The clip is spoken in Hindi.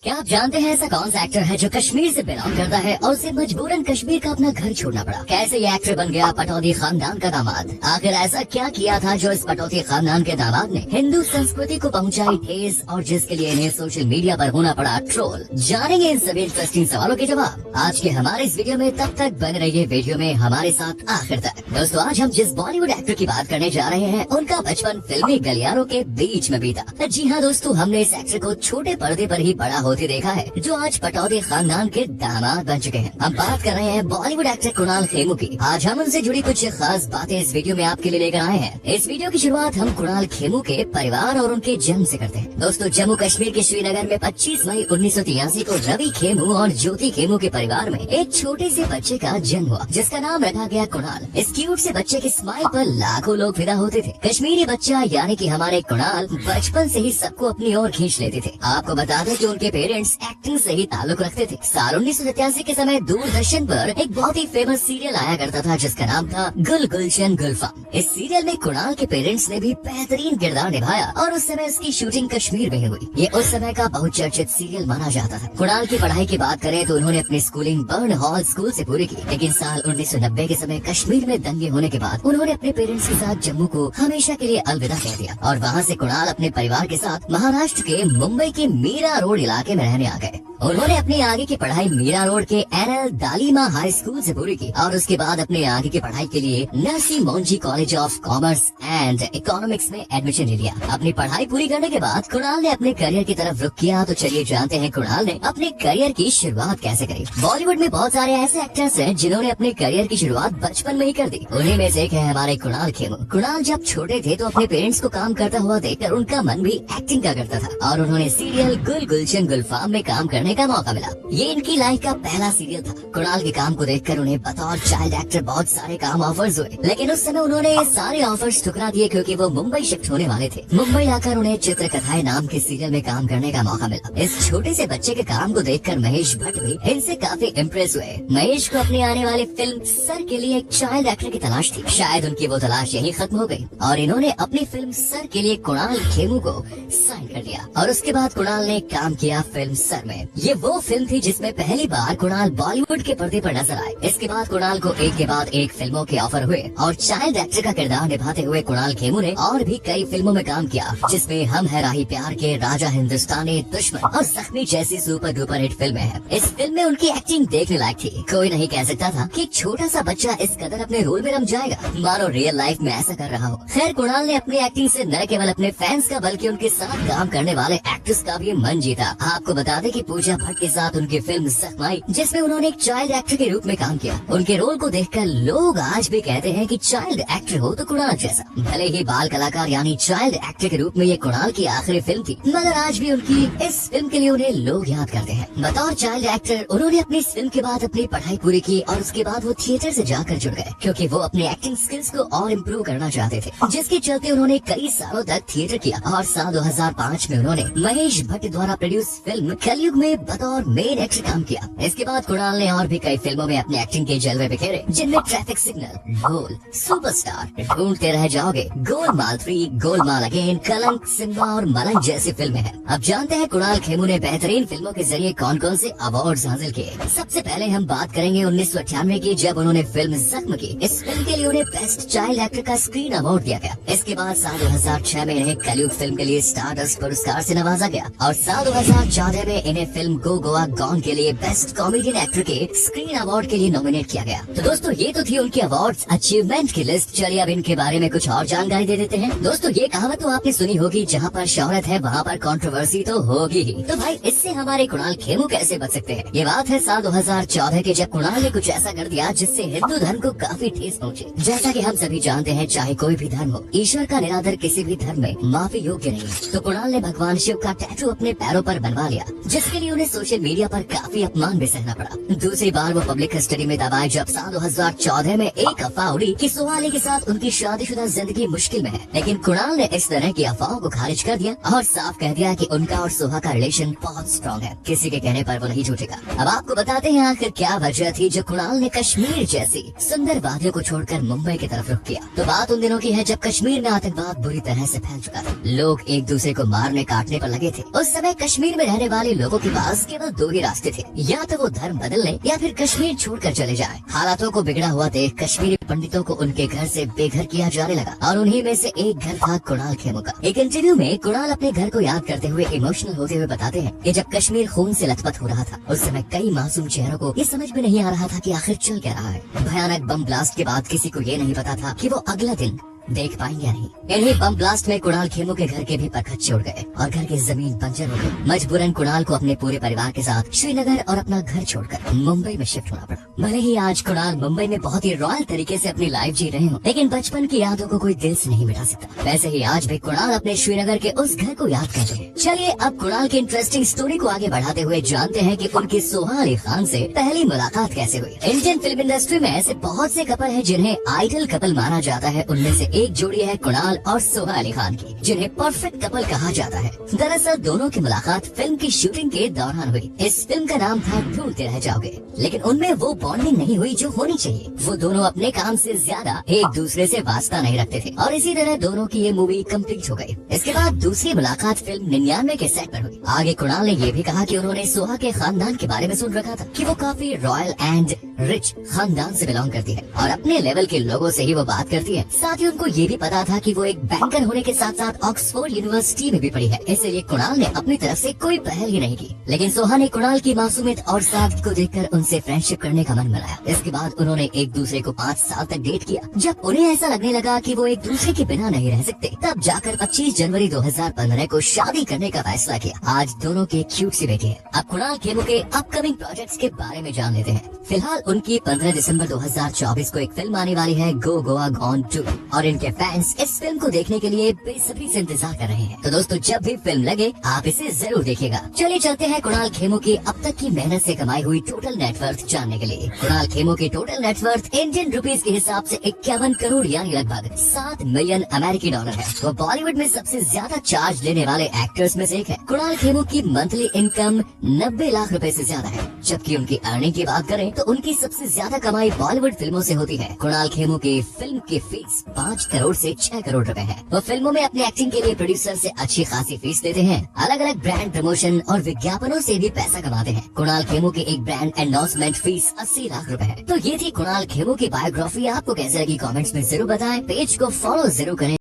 क्या आप जानते हैं ऐसा कौन सा एक्टर है जो कश्मीर से बिलोंग करता है और उसे मजबूरन कश्मीर का अपना घर छोड़ना पड़ा? कैसे ये एक्टर बन गया पटौदी खानदान का दामाद? आखिर ऐसा क्या किया था जो इस पटौदी खानदान के दामाद ने हिंदू संस्कृति को पहुंचाई ठेस और जिसके लिए इन्हें सोशल मीडिया पर होना पड़ा ट्रोल? जानेंगे इन सभी इंटरेस्टिंग सवालों के जवाब आज के हमारे इस वीडियो में। तब तक बने रहिए वीडियो में हमारे साथ आखिर तक। दोस्तों, आज हम जिस बॉलीवुड एक्टर की बात करने जा रहे हैं उनका बचपन फिल्मी गलियारों के बीच में बीता। जी हाँ दोस्तों, हमने इस एक्टर को छोटे पर्दे पर ही बड़ा होते देखा है जो आज पटौदी खानदान के दामाद बन चुके हैं। हम बात कर रहे हैं बॉलीवुड एक्टर कुणाल खेमू की। आज हम उनसे जुड़ी कुछ खास बातें इस वीडियो में आपके लिए लेकर आए हैं। इस वीडियो की शुरुआत हम कुणाल खेमू के परिवार और उनके जन्म से करते हैं। दोस्तों, जम्मू कश्मीर के श्रीनगर में 25 मई 1983 को रवि खेमू और ज्योति खेमू के परिवार में एक छोटे से बच्चे का जन्म हुआ जिसका नाम रखा गया कुणाल। इस क्यूट से बच्चे के स्माइल पर लाखों लोग फिदा होते थे। कश्मीरी बच्चा यानी कि हमारे कुणाल बचपन से ही सबको अपनी ओर खींच लेते थे। आपको बता दें कि उनके पेरेंट्स एक्टिंग से ही ताल्लुक रखते थे। साल 1987 के समय दूरदर्शन पर एक बहुत ही फेमस सीरियल आया करता था जिसका नाम था गुल गुलशन गुलफाम। इस सीरियल में कुणाल के पेरेंट्स ने भी बेहतरीन किरदार निभाया और उस समय इसकी शूटिंग कश्मीर में हुई। ये उस समय का बहुचर्चित सीरियल माना जाता था। कुणाल की पढ़ाई की बात करें तो उन्होंने अपनी स्कूलिंग बर्न हॉल स्कूल से पूरी की, लेकिन साल 1990 के समय कश्मीर में दंगे होने के बाद उन्होंने अपने पेरेंट्स के साथ जम्मू को हमेशा के लिए अलविदा कह दिया और वहाँ से कुणाल अपने परिवार के साथ महाराष्ट्र के मुंबई के मीरा रोड इलाके में रहने आ गए। उन्होंने अपनी आगे की पढ़ाई मीरा रोड के NL दालिमा हाई स्कूल से पूरी की और उसके बाद अपने आगे की पढ़ाई के लिए Narsee Monjee college of commerce and economics में एडमिशन ले लिया। अपनी पढ़ाई पूरी करने के बाद कुणाल ने अपने करियर की तरफ रुख किया। तो चलिए जानते हैं कुणाल ने अपने करियर की शुरुआत कैसे करी। बॉलीवुड में बहुत सारे ऐसे एक्टर्स हैं जिन्होंने अपने करियर की शुरुआत बचपन में ही कर दी। उन्हीं में से एक है हमारे कुणाल खेमू। कुणाल जब छोटे थे तो अपने पेरेंट्स को काम करता हुआ देखकर उनका मन भी एक्टिंग का करता था और उन्होंने सीरियल गुल गुलशन गुलफाम में काम करने का मौका मिला। ये इनकी लाइफ का पहला सीरियल था। कुणाल के काम को देखकर उन्हें बतौर चाइल्ड एक्टर बहुत सारे काम ऑफर्स हुए, लेकिन उस समय उन्होंने ये सारे ऑफर्स ठुकरा दिए क्योंकि वो मुंबई शिफ्ट होने वाले थे। मुंबई आकर उन्हें चित्रकथाएं नाम के सीरियल में काम करने का मौका मिला। इस छोटे से बच्चे के काम को देखकर महेश भट्ट भी इनसे काफी इम्प्रेस हुए। महेश को अपनी आने वाली फिल्म सर के लिए एक चाइल्ड एक्टर की तलाश थी। शायद उनकी वो तलाश यही खत्म हो गई और इन्होंने अपनी फिल्म सर के लिए कुणाल खेमू को साइन कर दिया और उसके बाद कुणाल ने काम किया फिल्म सर में। ये वो फिल्म थी जिसमें पहली बार कुणाल बॉलीवुड के पर्दे पर नजर आए। इसके बाद कुणाल को एक के बाद एक फिल्मों के ऑफर हुए और चाइल्ड एक्टर का किरदार निभाते हुए कुणाल खेमू ने और भी कई फिल्मों में काम किया जिसमें हम है राही प्यार के, राजा हिंदुस्तानी, दुश्मन और जख्मी जैसी सुपर डुपर हिट फिल्में हैं। इस फिल्म में उनकी एक्टिंग देखने लायक थी। कोई नहीं कह सकता था कि छोटा सा बच्चा इस कदर अपने रोल में रम जाएगा, मानो रियल लाइफ में ऐसा कर रहा हो। खैर, कुणाल ने अपनी एक्टिंग से न केवल अपने फैंस का बल्कि उनके साथ काम करने वाले एक्टर्स का भी मन जीता। आपको बता दें कि पूजा भट्ट के साथ उनकी फिल्म जख्माई, जिसमें उन्होंने एक चाइल्ड एक्टर के रूप में काम किया, उनके रोल को देखकर लोग आज भी कहते हैं कि चाइल्ड एक्टर हो तो कुणाल जैसा। भले ही बाल कलाकार यानी चाइल्ड एक्टर के रूप में ये कुणाल की आखिरी फिल्म थी, मगर आज भी उनकी इस फिल्म के लिए उन्हें लोग याद करते हैं। बतौर चाइल्ड एक्टर उन्होंने अपनी इस फिल्म के बाद अपनी पढ़ाई पूरी की और उसके बाद वो थिएटर से जाकर जुड़ गए क्योंकि वो अपने एक्टिंग स्किल्स को और इम्प्रूव करना चाहते थे, जिसके चलते उन्होंने कई सालों तक थिएटर किया और साल 2005 में उन्होंने महेश भट्ट द्वारा प्रोड्यूस फिल्म कलयुग में बतौर मेन एक्टर काम किया। इसके बाद कुणाल ने और भी कई फिल्मों में अपने एक्टिंग के जलवे बिखेरे जिनमें ट्रैफिक सिग्नल, ढोल, सुपरस्टार, ढूंढते रह जाओगे, गोलमाल 3, गोलमाल अगेन, कलंक, सिम्बा और मलंग जैसी फिल्में हैं। अब जानते हैं कुणाल खेमू ने बेहतरीन फिल्मों के जरिए कौन कौन से अवार्ड्स हासिल किए। सबसे पहले हम बात करेंगे 1998 की, जब उन्होंने फिल्म जख्म की। इस फिल्म के लिए उन्हें बेस्ट चाइल्ड एक्टर का स्क्रीन अवार्ड दिया गया। इसके बाद साल 2006 में इन्हें कलयुग फिल्म के लिए स्टारडस्ट पुरस्कार से नवाजा गया और साल 2014 में इन्हें फिल्म गो गोवा गॉन के लिए बेस्ट कॉमेडियन एक्टर के स्क्रीन अवार्ड के लिए नॉमिनेट किया गया। तो दोस्तों, ये तो थी उनकी अवार्ड्स अचीवमेंट की लिस्ट। चलिए अब इनके बारे में कुछ और जानकारी दे देते हैं। दोस्तों, ये कहावत तो आपने सुनी होगी, जहाँ पर शोहरत है वहाँ पर कंट्रोवर्सी तो होगी ही। तो भाई, इससे हमारे कुणाल खेमू कैसे बच सकते हैं? ये बात है साल 2014 के, जब कुणाल ने कुछ ऐसा कर दिया जिससे हिंदू धर्म को काफी ठेस पहुँचे। जैसा कि हम सभी जानते हैं, चाहे कोई भी धर्म हो, ईश्वर का निरादर किसी भी धर्म में माफी योग्य नहीं है। तो कुणाल ने भगवान शिव का टैटू अपने पैरों पर बनवा लिया, जिसके लिए उन्हें सोशल मीडिया पर काफी अपमान भी सहना पड़ा। दूसरी बार वो पब्लिक कस्टडी में दबाए जब साल 2014 में एक अफवाह उड़ी कि सोहाली के साथ उनकी शादीशुदा जिंदगी मुश्किल में है, लेकिन कुणाल ने इस तरह की अफवाहों को खारिज कर दिया और साफ कह दिया कि उनका और सोहा का रिलेशन बहुत स्ट्रॉन्ग है, किसी के कहने पर वो नहीं झूठेगा। अब आपको बताते हैं आखिर क्या वजह थी जो कुणाल ने कश्मीर जैसी सुंदर वादियों को छोड़कर मुंबई की तरफ रुख किया। तो बात उन दिनों की है जब कश्मीर में आतंकवाद बुरी तरह से फैल चुका था। लोग एक दूसरे को मारने काटने पर लगे थे। उस समय कश्मीर में रहने वाले लोगों के पास केवल दो ही रास्ते थे, या तो वो धर्म बदल ले या फिर कश्मीर छोड़कर चले जाए। हालातों को बिगड़ा हुआ देख कश्मीरी पंडितों को उनके घर से बेघर किया जाने लगा और उन्हीं में से एक घर था कुणाल खेमू का। एक इंटरव्यू में कुणाल अपने घर को याद करते हुए इमोशनल होते हुए बताते हैं कि जब कश्मीर खून से लथपथ हो रहा था उस समय कई मासूम चेहरों को ये समझ में नहीं आ रहा था कि आखिर चल क्या रहा है। भयानक बम ब्लास्ट के बाद किसी को ये नहीं पता था कि वो अगला दिन देख पाएंगे या नहीं। इन्हीं बम ब्लास्ट में कुणाल खेमू के घर के भी परखच्चे उड़ गए और घर की जमीन बंजर हो गई। मजबूरन कुणाल को अपने पूरे परिवार के साथ श्रीनगर और अपना घर छोड़कर मुंबई में शिफ्ट होना पड़ा। भले ही आज कुणाल मुंबई में बहुत ही रॉयल तरीके से अपनी लाइफ जी रहे हो, लेकिन बचपन की यादों को कोई दिल से नहीं मिटा सकता। वैसे ही आज भी कुणाल अपने श्रीनगर के उस घर को याद कर रहे हैं। चलिए अब कुणाल की इंटरेस्टिंग स्टोरी को आगे बढ़ाते हुए जानते हैं कि उनकी सोहा अली खान से पहली मुलाकात कैसे हुई। इंडियन फिल्म इंडस्ट्री में ऐसे बहुत से कपल हैं जिन्हें आइडल कपल माना जाता है। उनमें से एक जोड़ी है कुणाल और सोहा अली खान की, जिन्हें परफेक्ट कपल कहा जाता है। दरअसल दोनों की मुलाकात फिल्म की शूटिंग के दौरान हुई। इस फिल्म का नाम था ढूंढते रह जाओगे, लेकिन उनमें वो बॉन्डिंग नहीं हुई जो होनी चाहिए। वो दोनों अपने काम से ज्यादा एक दूसरे से वास्ता नहीं रखते थे और इसी तरह दोनों की ये मूवी कंप्लीट हो गई। इसके बाद दूसरी मुलाकात फिल्म 99 के सेट पर हुई। आगे कुणाल ने ये भी कहा कि उन्होंने सोहा के खानदान के बारे में सुन रखा था कि वो काफी रॉयल एंड रिच खानदान से बिलोंग करती है और अपने लेवल के लोगों से ही वो बात करती है। साथ ही उनको ये भी पता था कि वो एक बैंकर होने के साथ साथ ऑक्सफोर्ड यूनिवर्सिटी में भी पढ़ी है, इसलिए कुणाल ने अपनी तरफ से कोई पहल ही नहीं की। लेकिन सोहा ने कुणाल की मासूमियत और सादगी को देखकर उनसे फ्रेंडशिप करने का मन बनाया। इसके बाद उन्होंने एक दूसरे को 5 साल तक डेट किया। जब उन्हें ऐसा लगने लगा कि वो एक दूसरे के बिना नहीं रह सकते, तब जाकर 25 जनवरी 2015 को शादी करने का फैसला किया। आज दोनों के क्यूट सी बेटी है। अब कुणाल खेमू के अपकमिंग प्रोजेक्ट्स के बारे में जान लेते हैं। फिलहाल उनकी 15 दिसंबर 2024 को एक फिल्म आने वाली है, गो गोवा गॉन 2, और इनके फैंस इस फिल्म को देखने के लिए बेसब्री से इंतजार कर रहे हैं। तो दोस्तों जब भी फिल्म लगे आप इसे जरूर देखिएगा। चलिए चलते हैं कुणाल खेमू की अब तक की मेहनत से कमाई हुई टोटल नेटवर्थ जानने के लिए। कुणाल खेमू की टोटल नेटवर्थ इंडियन रुपीस के हिसाब से 51 करोड़ यानी लगभग 7 मिलियन अमेरिकी डॉलर है। वो बॉलीवुड में सबसे ज्यादा चार्ज लेने वाले एक्टर्स में से एक है। कुणाल खेमू की मंथली इनकम 90 लाख रुपए से ज्यादा है, जबकि उनकी अर्निंग की बात करें तो उनकी सबसे ज्यादा कमाई बॉलीवुड फिल्मों से होती है। कुणाल खेमू की फिल्म की फीस 5 करोड़ से 6 करोड़ रुपए है। वो फिल्मों में अपने एक्टिंग के लिए प्रोड्यूसर से अच्छी खासी फीस लेते हैं। अलग अलग ब्रांड प्रमोशन और विज्ञापनों से भी पैसा कमाते हैं। कुणाल खेमू की एक ब्रांड एंडोर्समेंट फीस 80 लाख रुपए है। तो ये थी कुणाल खेमू की बायोग्राफी। आपको कैसे लगी कमेंट्स में जरूर बताएं। पेज को फॉलो जरूर करें।